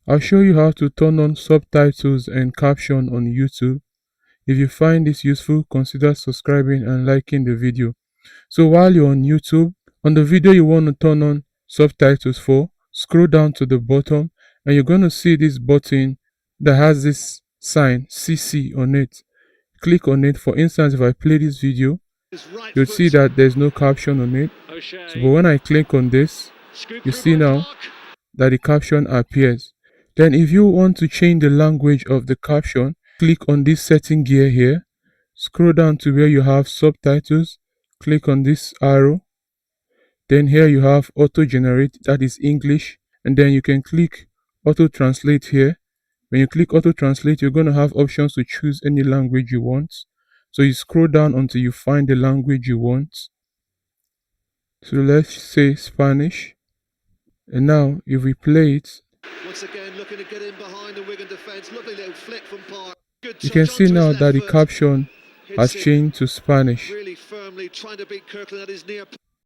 I'll show you how to turn on subtitles and caption on YouTube. If you find this useful, consider subscribing and liking the video. So while you're on YouTube, on the video you want to turn on subtitles for, scroll down to the bottom and you're going to see this button that has this sign CC on it. Click on it. For instance, if I play this video, you'll see that there's no caption on it. So, but when I click on this, you see now that the caption appears. Then if you want to change the language of the caption, click on this setting gear here. Scroll down to where you have subtitles. Click on this arrow. Then here you have auto generate, that is English. And then you can click auto translate here. When you click auto translate, you're going to have options to choose any language you want. So you scroll down until you find the language you want. So let's say Spanish. And now if we play it, once again looking to get in behind the Wigan defence. Lovely little flick from Park. Good you can touch see onto his now left that the foot. caption has Hits it changed to Spanish. really firmly, trying to beat Kirkland at his near